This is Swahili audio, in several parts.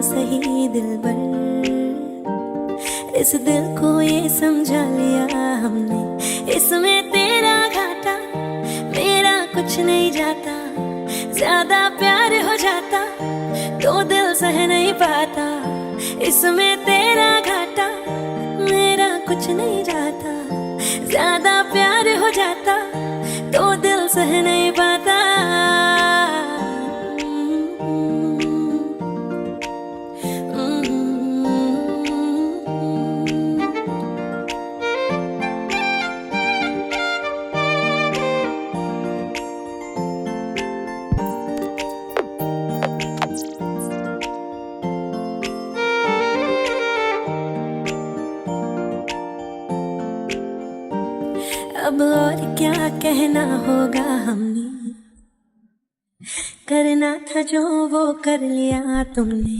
सही दिलबर, इस दिल को ये समझा लिया हमने, इसमें तेरा घाटा मेरा कुछ नहीं जाता। ज्यादा प्यार हो जाता तो दिल सह नहीं पाता, इसमें तेरा घाटा मेरा कुछ नहीं जाता। ज्यादा प्यार हो जाता तो दिल सह नहीं पाता। अब और क्या कहना होगा हमने, करना था जो वो कर लिया तुमने।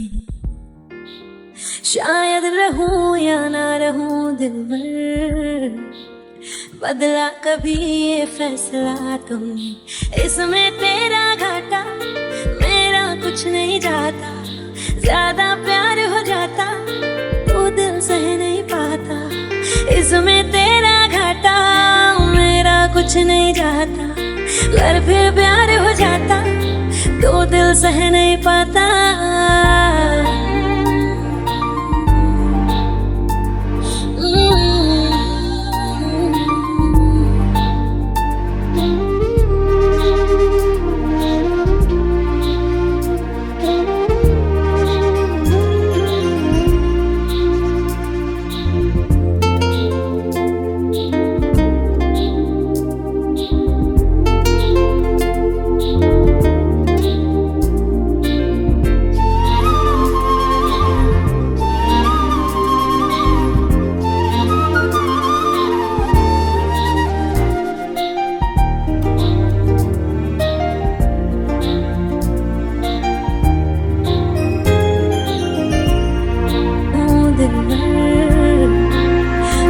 शायद रहूं या ना रहूं दिलबर, बदला कभी ये फैसला तुमने, इसमें तेरा घाटा मेरा कुछ नहीं जाता। ज्यादा प्यार हो जाता तो दिल सह नहीं पाता, इसमें तेरा घाटा मेरा कुछ नहीं जाता। अगर फिर प्यार हो जाता तो दिल सह नहीं पाता।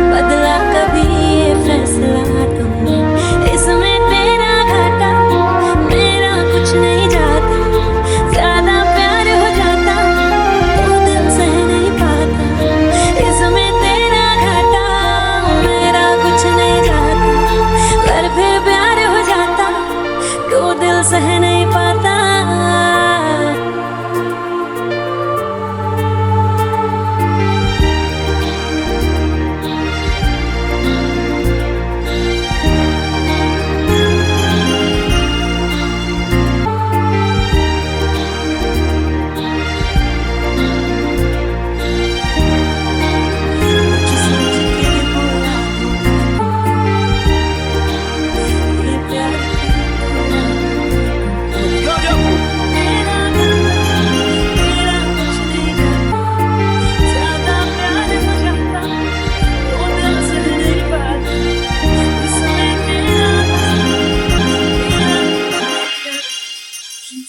बदला कभी ये फैसला तुमने, इसमें तेरा घाटा मेरा कुछ नहीं जाता। ज्यादा प्यार हो जाता तो दिल सह नहीं पाता, इसमें तेरा घाटा मेरा कुछ नहीं जाता। अगर फिर प्यार हो जाता तो दिल सह नहीं पाता।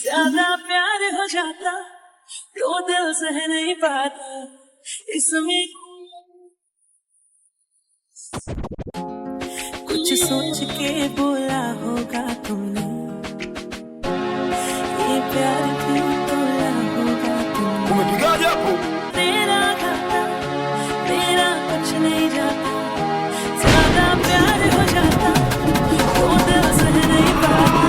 ज्यादा प्यार हो जाता तो दिल सह नहीं पाता, इसमें कुछ सोच के बोला होगा तुमने, ये प्यार क्यों तोड़ा होगा तुमने। तेरा घाटा मेरा कुछ नहीं जाता। ज्यादा प्यार हो जाता तो दिल सह नहीं पाता,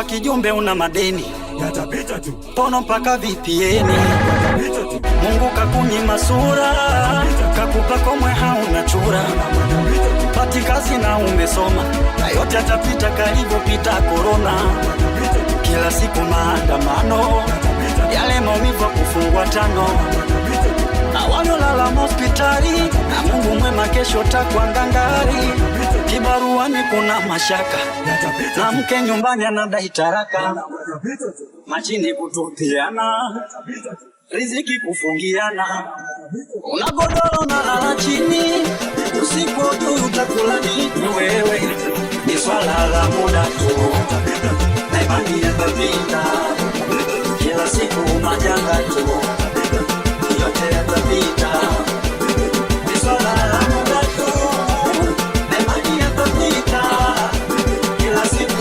kijumbe una madeni, yatapita tu. Pono mpaka VPN, Mungu kakunyima sura, kakupa komwe hauna chura, pati kazi na umesoma, na yote yatapita kalivyopita corona. Kila siku maandamano, yale maumivu kufungwa tano, na waliolala hospitali, na Mungu mwema kesho takwa ngangari. Kibaruani kuna mashaka, na mke nyumbani anadai taraka, machini kutupiana, riziki kufungiana, unagodoro na lala chini, usiku tu utakula nini wewe? Ni swala la muda tu, na imani yatapita, kila siku majanga tu, yote yatapita. Ni swala la muda tu, na imani yatapita, kila siku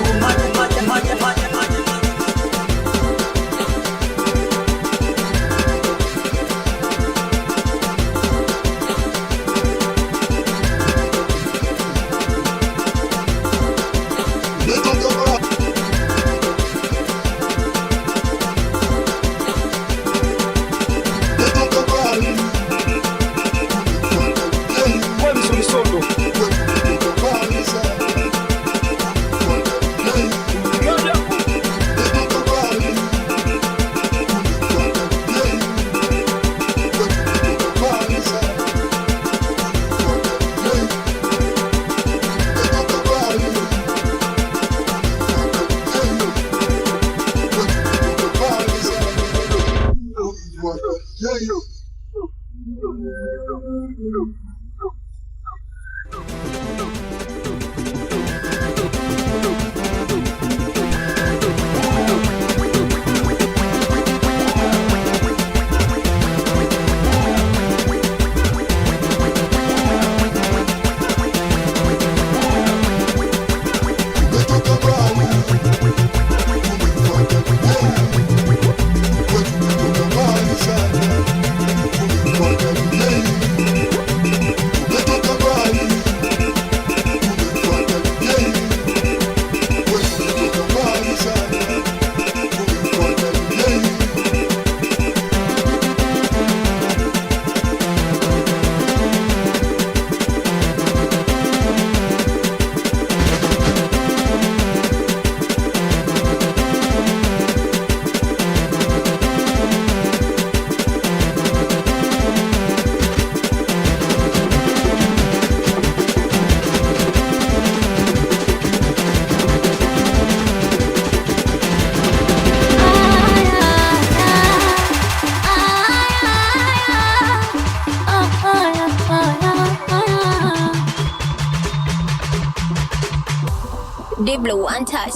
Diblo one touch.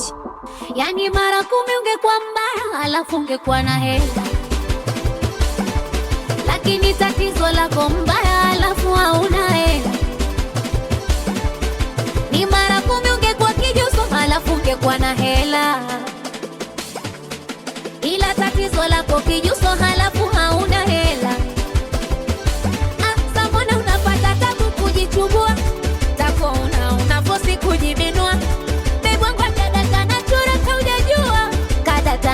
Yani mara 10 ungekuwa mbaya, alafu ungekuwa na hela, lakini tatizo lako mbaya, alafu hauna hela. Ni mara 10 ungekuwa kijuso, alafu ungekuwa na hela, ila tatizo lako kijuso, alafu hauna hela. Mbona unapata tabu kujichubua, tako unafosi kujibinua,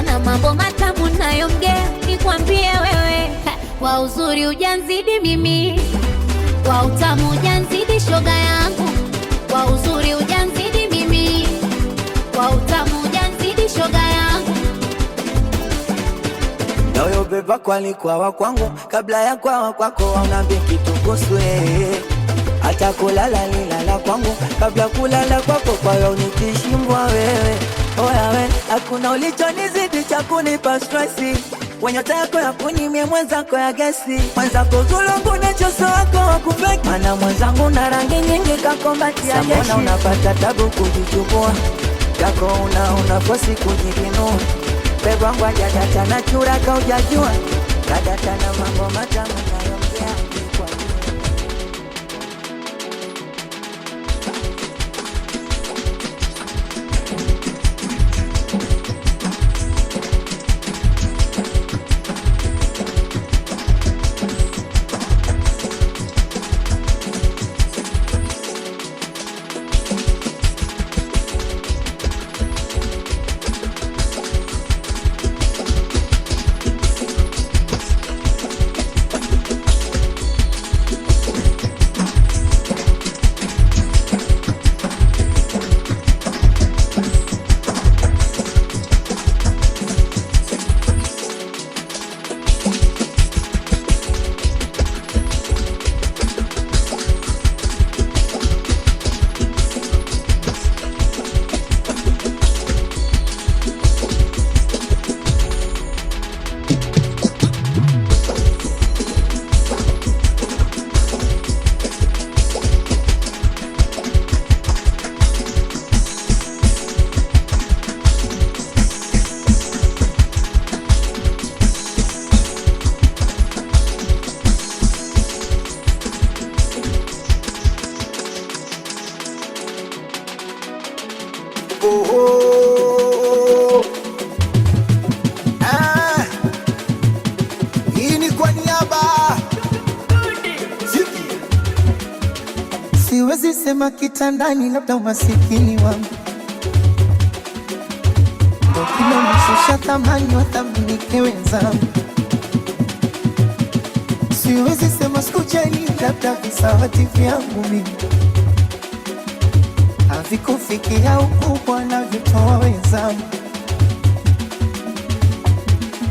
na mambo matamu nayomgea. Nikwambie wewe, kwa uzuri ujanzidi mimi, kwa utamu ujanzidi shoga yangu, kwa uzuri ujanzidi mimi, kwa utamu ujanzidi shoga yangu. Nayo beba kwa wa kwangu, kabla ya kwa kwako unambia kitu kuhusu hata kulala nilala kwangu, kabla kulala kwako kwa hiyo unikishimbwa wewe. Oya we, hakuna ulichonizidi cha kunipa stressi, wenyota yako ya kunimie mwenzako ya gesi, mwenzako zulungu na choso wako wakufeki, mana mwenzangu na rangi nyingi kakombati ya jeshi. Mbona unapata tabu kujichubua, kako unafosi kujibinua, pebwangu ajadata na chura kaujajua, kadata na mambo matamu nayomgea. siwezi sema kitandani, labda umasikini wangu ndo kinanishusha thamani, wathaminike wenzangu. Siwezi sema sikujali, labda visawati vyangu mimi havikufikia ukubwa navyotoa wenzangu.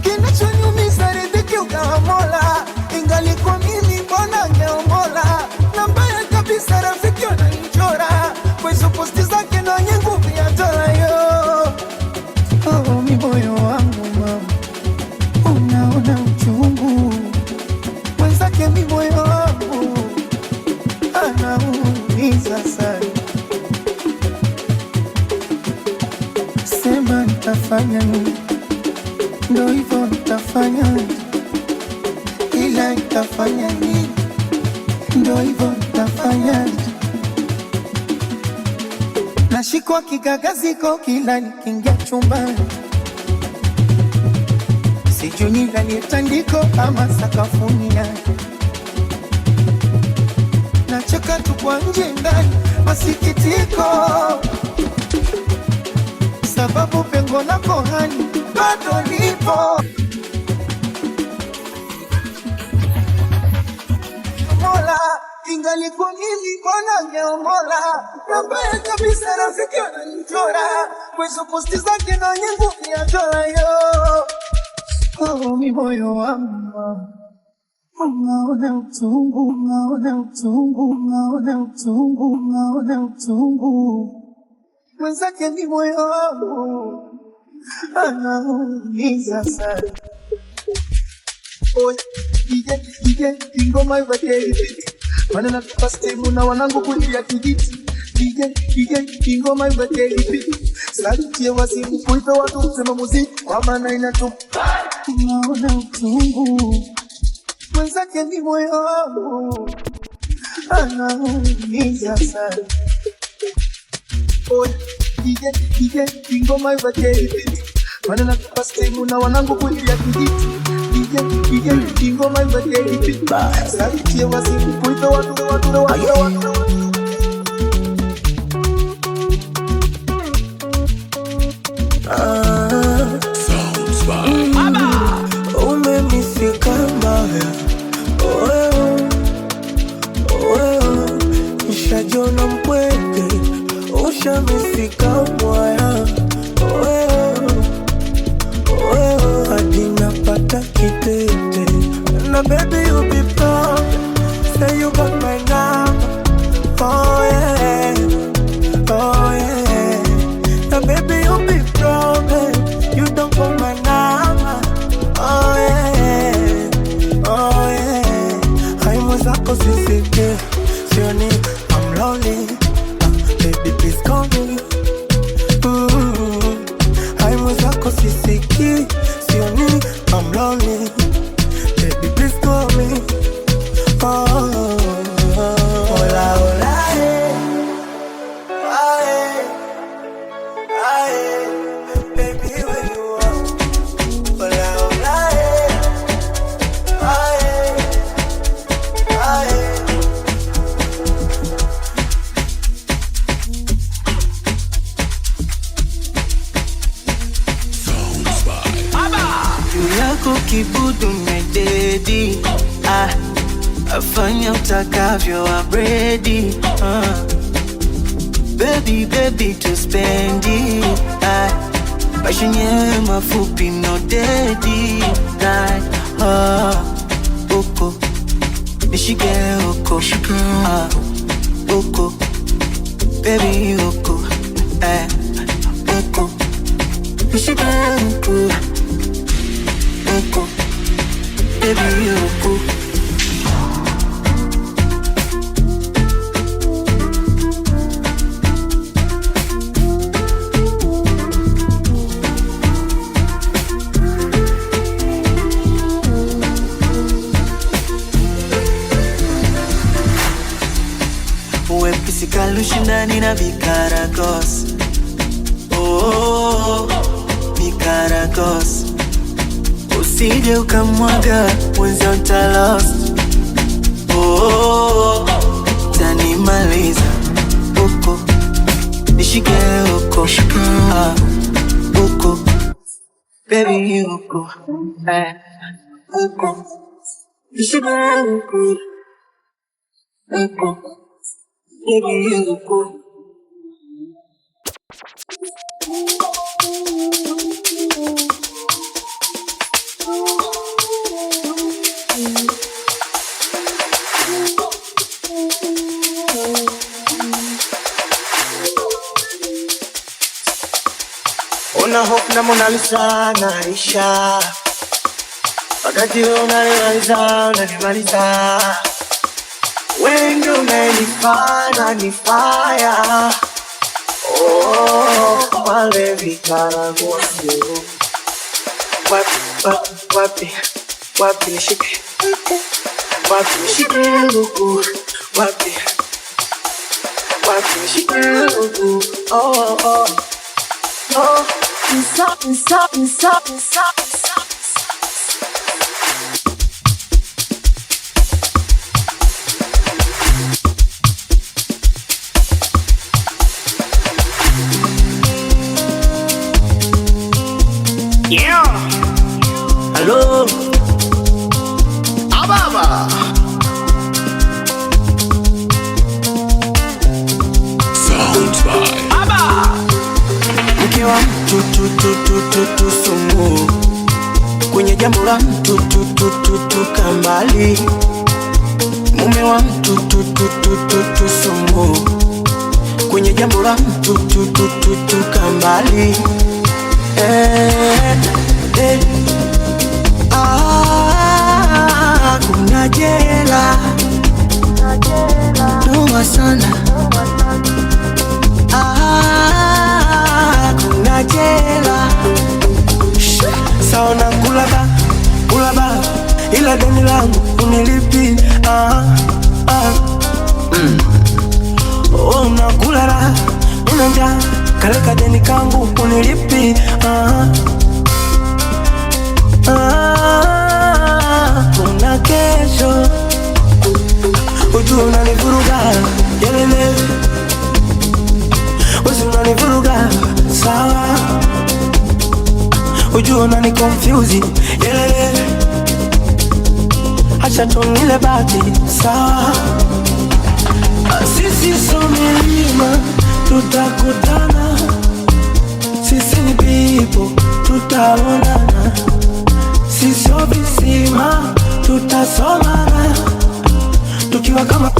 Kinachoniumiza riziki ugawa Mola, ingalikuwa mimi mbona ngeomola. Na mbaya kabisa rafiki wananichora kwa hizo posti zake na wenye nguvu ya dola yo. Oh, mi moyo wangu mama, unaona uchungu mwenzake, mi moyo wangu anaumiza sana. Sema nitafanya nini, ndo hivyo nitafanya, ila nitafanya nini, ndo hivyo nitafanya. Nashikwa kigagaziko kila nikiingia chumbani, sijui nilalie tandiko ama sakafuni yake. Nacheka tu kwa nje ndani masikitiko, sababu pengo lako hani bado lipo. Mola, ingalikuwa mimi mbona ngeomola. Na mbaya kabisa rafiki wananichora kwa hizo posti zake na wenye nguvu ya dola yo. Oh, mi moyo wangu unaona utungu, unaona utungu, unaona utungu, unaona utungu mwenzake, mi moyo wangu anaumiza sana. Oye, ije, ingoma iweke hiti manena tupastimu na wanangu kulia kijiti. Ije, ingoma iweke hiti salutie wazimu kuipe watu kusema muziki kwa maana inatupa. Unaona utungu mwenzake, mi moyo wangu anaumiza sana. Oye, ije, ingoma iweke hiti manena tupastimu na wanangu kulia kijiti. Ije, ingoma iweke hiti salutie wazimu kuipe watu. Umenifika mbaya, nishajona mpweke, ushamifika mwaya, hadi napata kitete. Na baby you be proud, say you got my number. Oh yeah, oh yeah. Na baby you be proud, you don't got my number. Oh yeah, oh yeah. I'm zako sisike, sioni I'm lonely. Baby please call me. I'm zako sisike, sioni I'm lonely. Baby please call me. Oh, hola, hola, baby where you are? Hola, hola, juu yako kibudu mededi, afanya utakavyo, I'm ready. Baby, baby to spend it. Maisha yenyewe mafupi, no daddy. Uko nishike uko, uko baby uko, uko nishike uko, uko baby uko. Kalushindani na Vicaragos. Oh, Vicaragos. Usije ukamwaga mwenza uta lost. Oh, tanimaliza. nishike huko, huko, baby huko, huko, nishike huko, huko, baby huko. Una hope na Mona Lisa naisha, wakati wewe unanimaliza, wewe ndio unanifanya ni fire. Oh, wale vikarago wapi nishike, wapi nishike huku, wapi nishike huku, oh. Stop. Yeah. Hello. Ababa. Sounds by Abba. Mkiwa tu sumu kwenye jambo la tu kambali. Mume wa tu sumu kwenye jambo la tu kambali. Kuna jela noma sana. Kuna jela saona kulaba ila deni langu unilipi. Unakulala unanja kaleka deni kangu unilipi. Kuna kesho ujua unanivuruga yelele, usi unanivuruga sawa, ujua unani confuse yelele, acha tunile bati sawa. Sisi so milima tutakutana, sisi ni people tutaonana, sisi obisima tutasomana tukiwa kama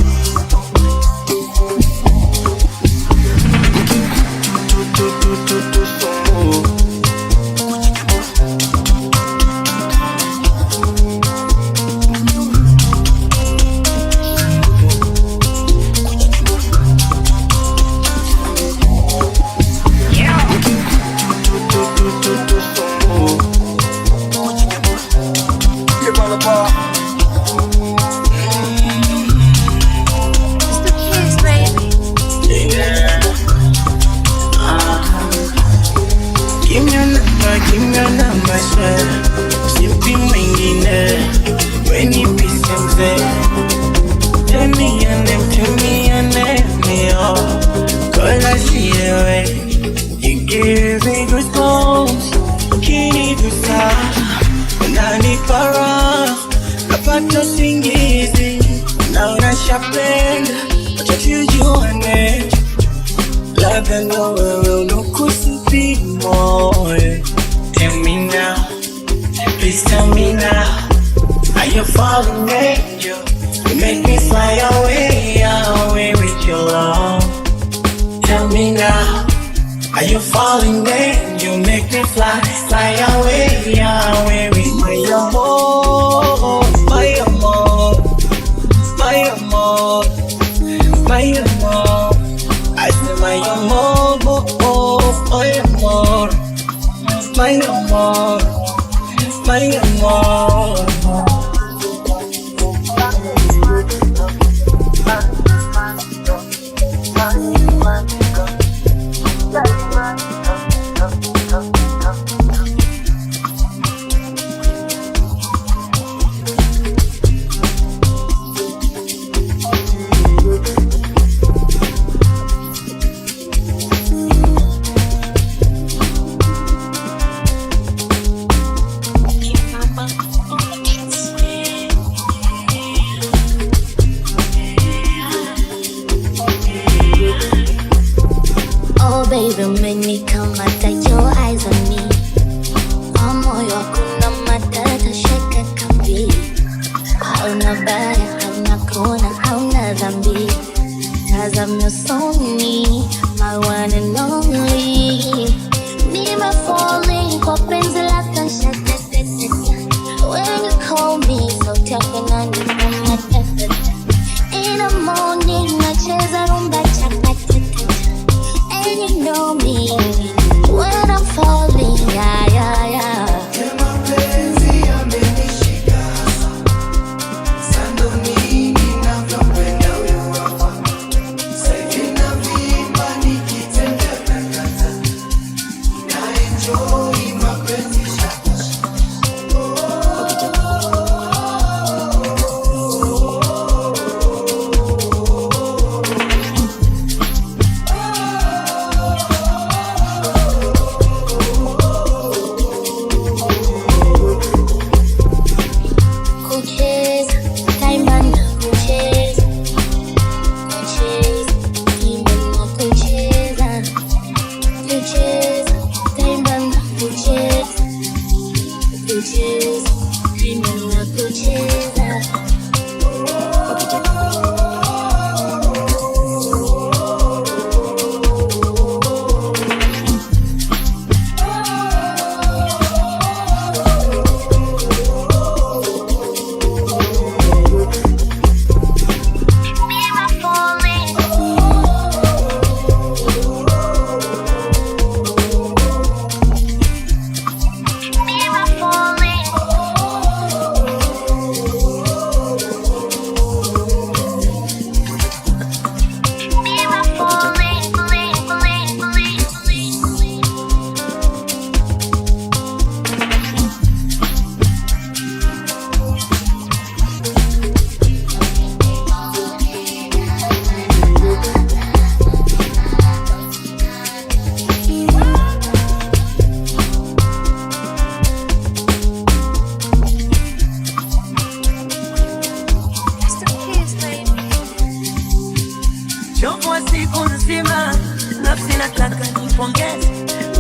umenikamata, your eyes on me. Moyo hakuna matata, shaka kambi. Hauna baya, hauna kona, hauna dhambi. Tazama usoni, my one and only. Nime falling kwa penzi lako nshatatata. When you call me, sauti yako inanifanya tatata. In the morning, nacheza rumba chakatata. And you know me, when I'm falling, yeah, yeah, yeah.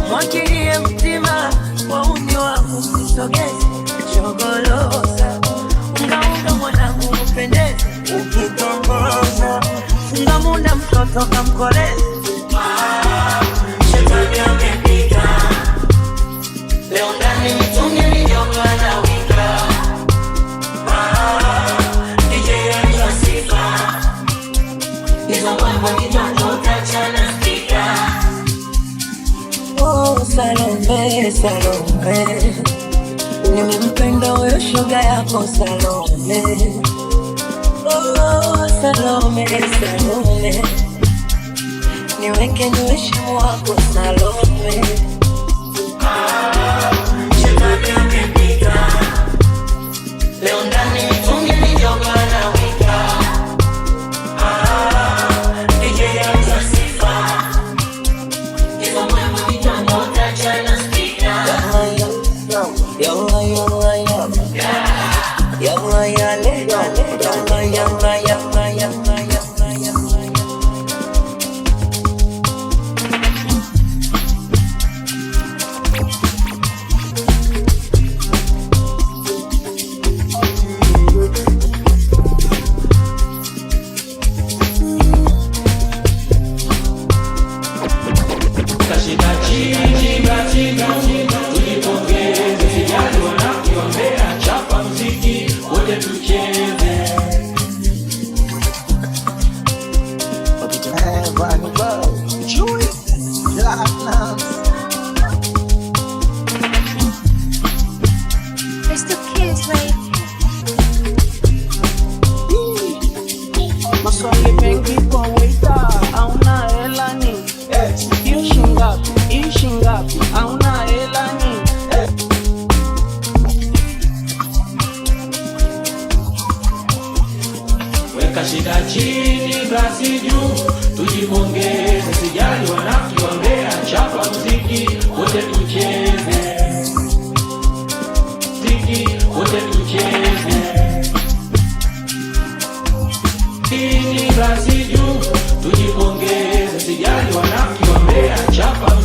Mwachilie mtima kwa uni wangu msogeze. Chogoloza unga mwanangu mpendeze. Ukitongoza funga munda mtoto kamkoleze. Shetani amepika leo ndani mitungi minyonga na wika. DJ ya sifa nizo mambo nijoto tachana spika. Oh, Salome, Salome, nimempenda wewe shoga yako Salome. Oh, Salome, Salome, niweke niweshimu wako Salome. Shetani amepika leo ndani mitungi minyonga na wika. DJ ya sifa nizo mambo Shida chini basi juu, tujipongeze, sijali wanakiongea, chapa muziki wote tucheze, muziki wote tucheze. Chini basi juu, tujipongeze, sijali wanakiongea, chapa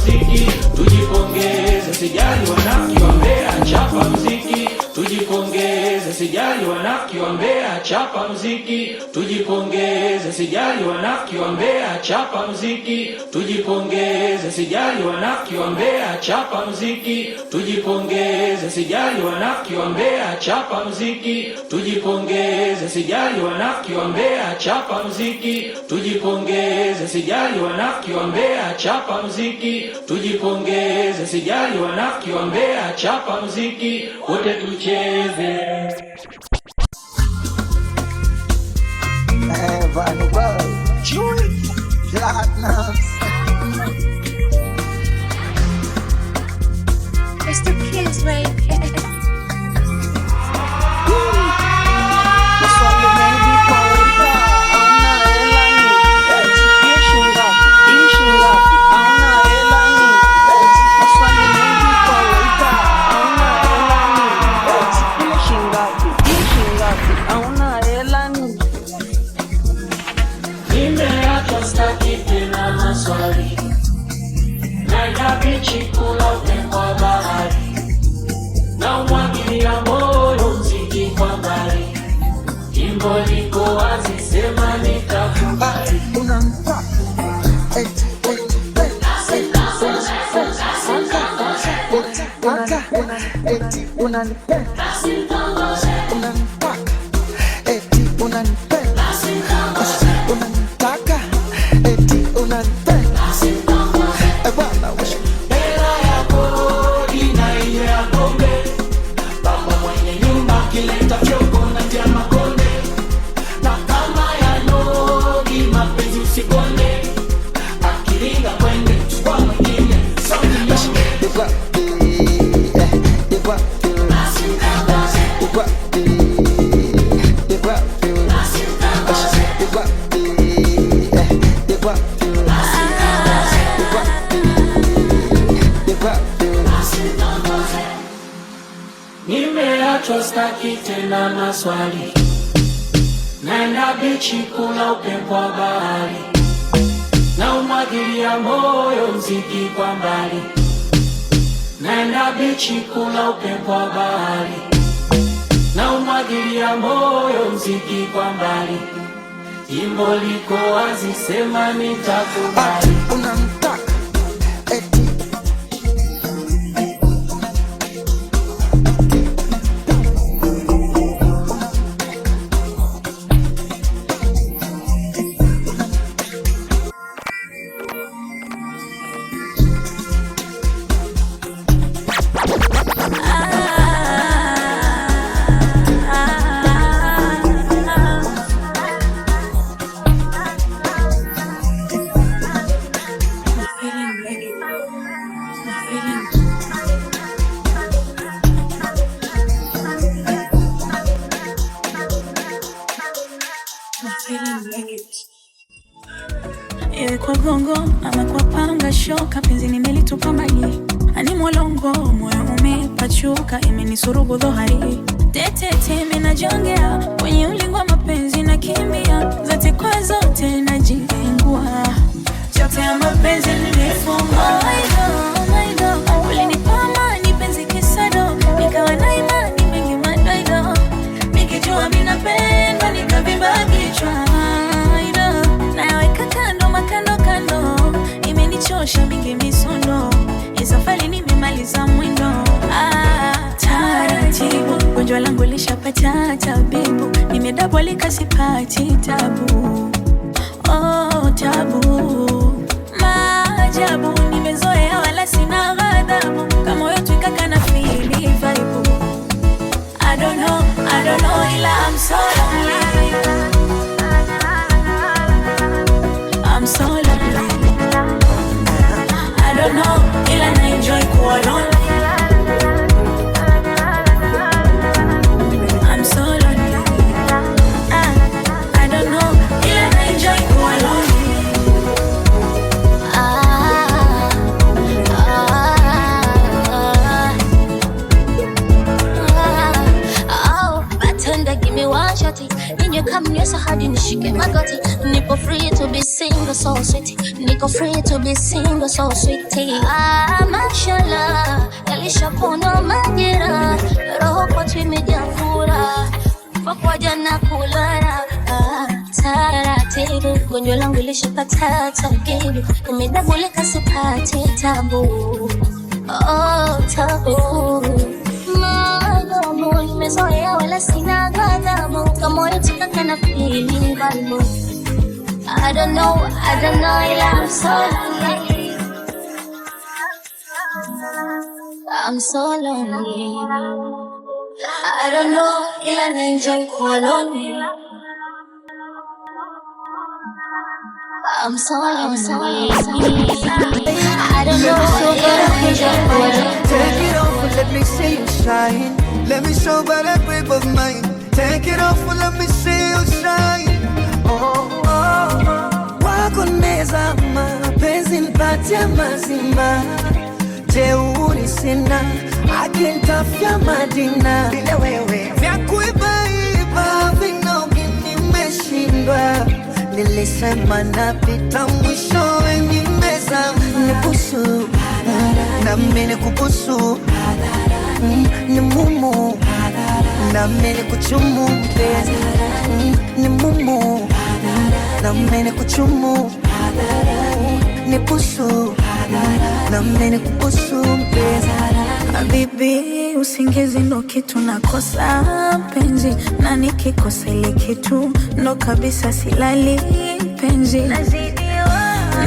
sijali wanakiombea, chapa muziki tujipongeze, sijali wanakiombea, chapa muziki tujipongeze, sijali wanakiombea, chapa muziki tujipongeze, sijali wanakiombea, chapa muziki tujipongeze, sijali wanakiombea, chapa muziki tujipongeze, sijali wanakiombea, chapa muziki tujipongeze, sijali wanakiombea, chapa muziki wote tucheze. Vanny Boy, Platinums. It's the kids, right? Chikula upepo wa bahari na umwagilia moyo mziki kwa mbali, jimbo liko wazi, sema nitakubali. Nimeachwa staki tena maswali, naenda bichi kula upepo wa bahari na umwagilia moyo mziki kwa mbali, naenda bichi kula upepo wa bahari na umwagilia moyo mziki kwa mbali, jimbo liko wazi, sema nitakubali. Iwe kwa gongo ama kwa panga shoka, penzi nimelitupa mbali, ani mwalongo moyo umepachuka, imenisurubu dhohari, tetete minajongea kwenye ulingo wa mapenzi na kimbia, zote kwa zote najingengua, chote ya mapenzi nilifungwa. Oh my God, ulinipama ni penzi kisado, nikawa na imani mengi madoido, nikijua minapendwa nikavimba kichwa, naweka kando makando kando, imenichosha mingi misondo, isafari nimemaliza mwendo. Taratibu gonjwa langu lishapata tabibu, nimedabwalika sipati tabu. Oh tabu, maajabu, nimezoea wala sina ghadhabu, kama moyo twikaka na fili vibe. I don't know ila I'm so lonely, I'm so lonely. I don't know ila na enjoy kuwa lonely, I'm so lonely. I don't know ila na enjoy kuwa lonely. Bartender, give me one shotty. Then you come near so hard and shake my gutty. Nico free to be single, so sweet. Nico free to be single, so sweet. Mashallah, yalishapono majira, roho kwa tu imejaa furaha. ngoja na kulala taratibu, gonjwa langu lishapata tabibu, nimedabulika sipati tabu, oh tabu. Madomo nimezoea wala sina ghadhabu, kama yote kana feeling vibe. I don't know, I'm so lonely. I'm so lonely. I don't know, ila naenjoy kuwa lonely. I'm so lonely. I don't know, ila naenjoy kuwa lonely. Take it off and let me see you shine. Let me show by that grip of mine. Take it off and let me see you shine. Oh, oh, oh. Wako nimezama, penzi nipatie mazima. Jeuri sina, akinitafia Madina. Bila wewe vya kuibaiba vinogi nimeshindwa. Nilisema napita mwishowe nimezama. Nibusu, na mimi nikubusu. Ni mumu, na mimi nikuchumu mpenzi. Ni mumu, na mimi nikuchumu. Nibusu, na mimi nikubusu mpenzi. Habibi, usingizi ndo kitu nakosa penzi, na nikikosa ile kitu ndo kabisa silali penzi.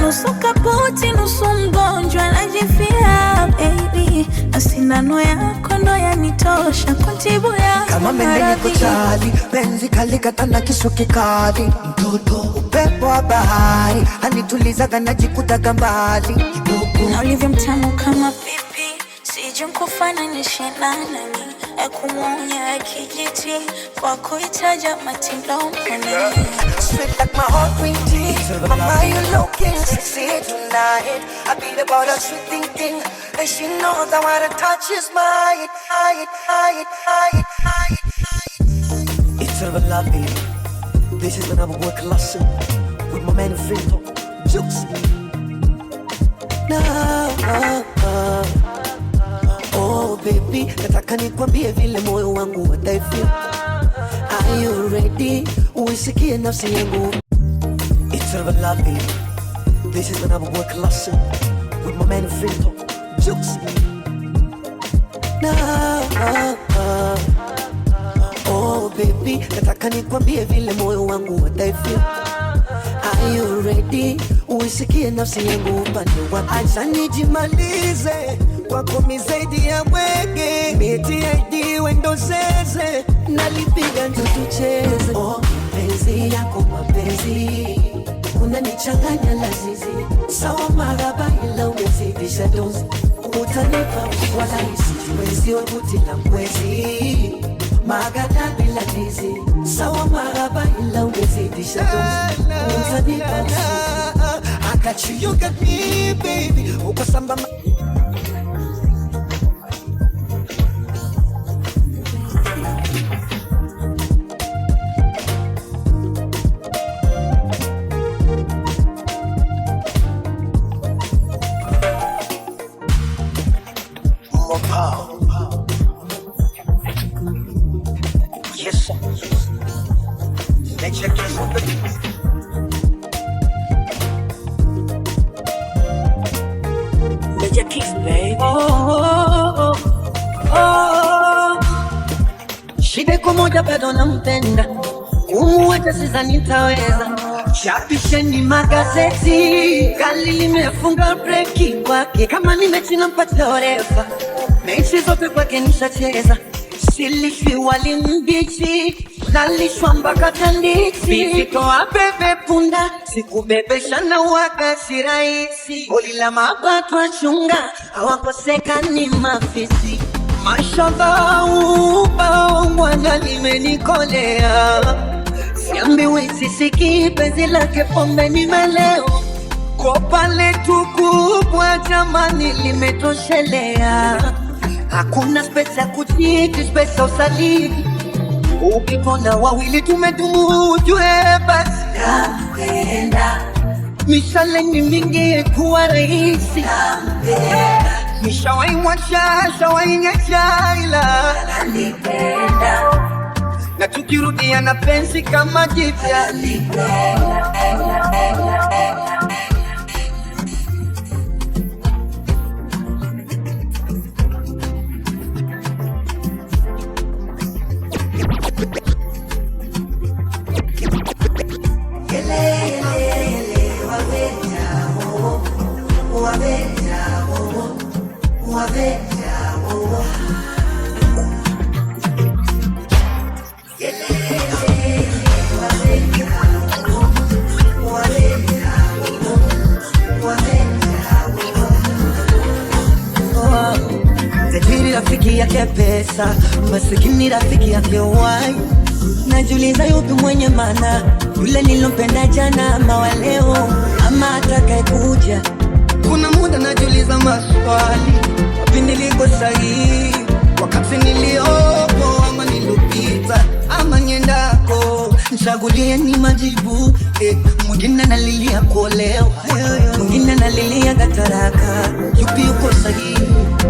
Nusu kaputi, nusu mgonjwa najifia baby, na sindano yako ndo yanitosha kutibu ya kama mendeni kuchali, penzi kalikata na kisu kikali. Mtoto upepo wa bahari, anitulizaga najikutaga mbali. Na ulivyo mtamu kama pipi, sijui kufananisha na nani. Ekumuonya kijiti, kwa kuitaja matindo mkoni. Sweet like my heart green tea. Mama, you looking sexy tonight. I beat about a sweet thing. And she knows that what I touch is mine. It's a love, baby. This is another work lesson with my man Vito Juicy. Oh baby, nataka nikwambie vile moyo wangu wadai-feel. Are you ready? Uisikie nafsi yangu. It's a love, baby. This is another work lesson with my man Vito Juicy. Oh baby, nataka nikwambie vile moyo wangu wadai-feel. Are you ready? Uisikie nafsi yangu upande wangu. Acha nijimalize kwako mizaidi ya mwenge. Miti ID wendo zeze, nalipiga ndo tucheze. Oh penzi yako mapenzi, unanichanganya lazizi. Sawa maraba ila umezidisha dozi. Utanipa wala isijiwezi wa buti la mwezi. Magada bila dizi. Sawa maraba ila umezidisha dozi. Utanipa I got you, you got me baby. Ukasamba yes, let's check this out. Major Keys, baby. Shida kumoja bado nampenda, kumuacha sidhani nitaweza. Chapisheni magazeti, gari limefunga breki kwake. Kama ni mechi nampatia orefa, mechi zote kwake nishacheza. Silishwi wali mbichi, nalishwa mpaka tanditi. Vizitoa bebe punda, sikubebesha na waka si rahisi. Goli la mapato achunga, hawakosekani mafisi. Mashallah ubao mwana limenikolea. Siambiwi sisiki penzi lake pombe nimeleo. Kopa letu kubwa jamani limetoshelea. Hakuna space ya kujiti, space ya usaliti. Ukipona wawili tumedumu ujue basi nampenda. Mishale ni mingi kuwa rahisi nampenda. Nishawai mwasha, shawai ngecha ila nanipenda. na tukirudia na penzi kama jipya. Tajiri rafiki yake pesa, masikini rafiki yake wai. Najiuliza yupi mwenye maana, yule nilompenda jana ama wa leo ama atakaye kuja. Kuna muda najiuliza maswali, wapi niliko sahihi, wakati niliopo ama nilopita ama niendako. Nichagulie ni majibu, mwingine analilia kuolewa, mwingine analilia gataraka. Yupi yuko sahihi,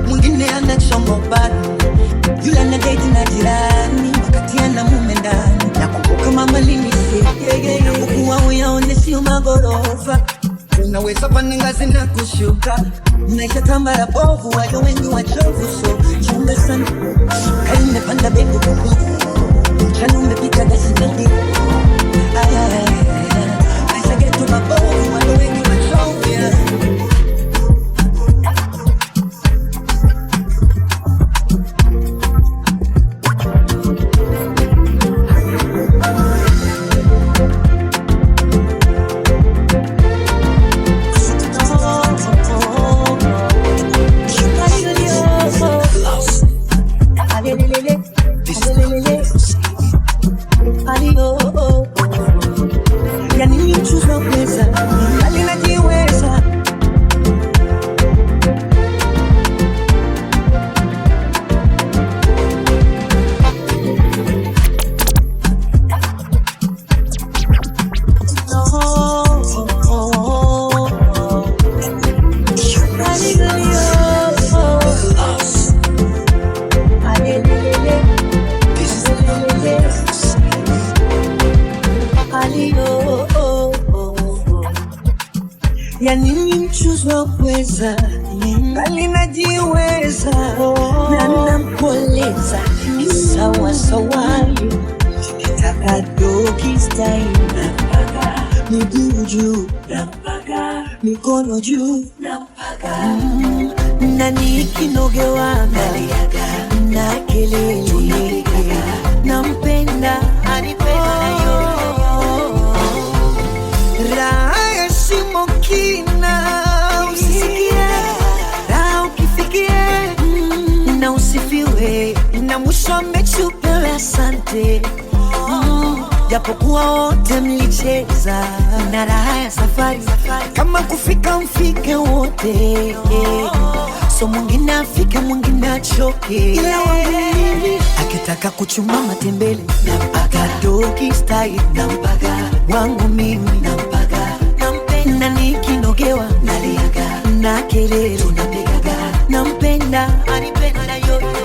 mwingine anachoma bado, yule ana date na jirani wakati ana mume ndani. Nakumbuka mama alinisi, napokuwa uyaone sio magorofa, unaweza panda ngazi na kushuka. maisha tambara bovu, walio wengi wachovu, so chunga sana. Kali nimepanda bego kuku, mchana umepita gasi gani. Maisha getu mabovu, walio wengi wachovu, yeah. Kuweza bali najiweza na nampoleza sawa sawa. Nitaka dogi style, miguu juu, mikono juu, na nikinogewa na kelele, nampenda anipenda yo. Raha ya shimo kina, na usifiwe na mwisho mmechupewe asante. Japokuwa wote mlicheza na raha ya safari, kama kufika mfike wote, so mwingine afike mwingine achoke. Ila wangu mimi akitaka kuchuma matembele nampaga dogi style, nampaga wangu mimi nampaga, nampenda nikinogewa naliaga na kelele tunapigaga, nampenda anipenda yoyo.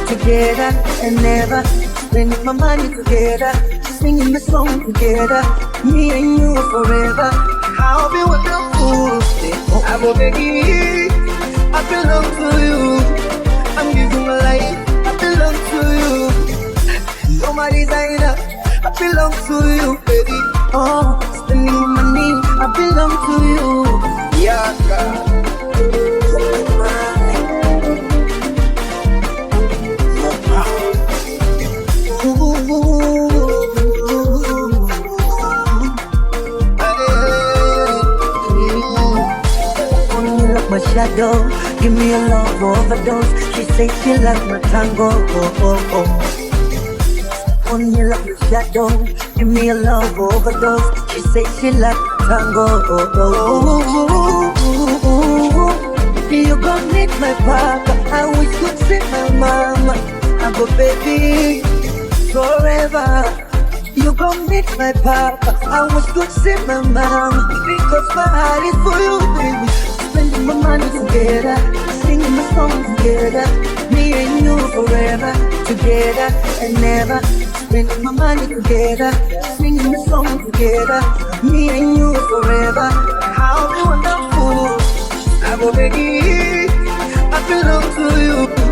Together and never spending my money together, singing the song together, me and you forever. I'll be wonderful, I will beg you, I belong to you, I'm giving my life, I belong to you. You're my my designer. I belong to you, baby. Oh, spending money, I belong to you. Yeah, God. My shadow, give me a love overdose. She say she like my tango. On me like my shadow, give me a love overdose. She say she like my tango. You gon' need my papa. I wish you'd see my mama. I go baby forever. You gon' need my papa. I wish you'd see my mama. Because my heart is for you, baby. Spending my money together, singing my songs together. Me and you forever, together and never. Spending my money together, singing my songs together. Me and you forever. How wonderful! I go baby, I belong to you.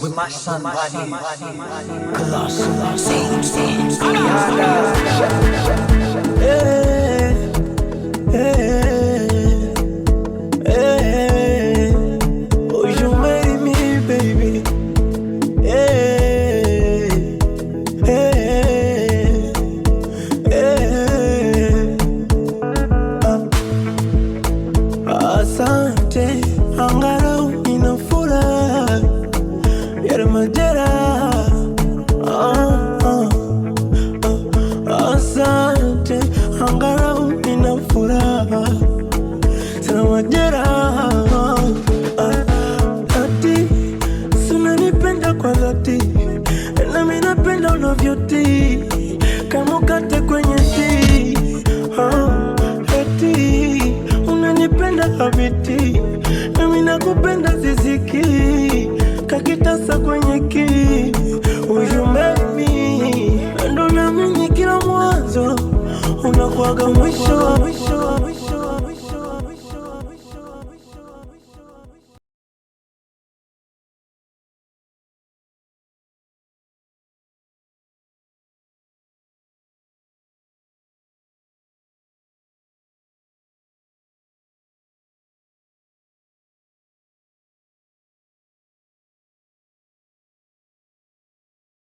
With my son, Colossus. Oh, you made me, baby. Asante, angalau nina furaha. Yale majeraha. Asante, angalau nina furaha. Sana majeraha. Ati, sunanipenda kwa dhati. Na mimi napenda unavyotii. Kama ukate kwenye tii. Eti, unanipenda habiti. Na mimi nakupenda ziziki. Kakitasa kwenye ki. You made me. Ndo naamini kila mwanzo unakuwaga mwisho.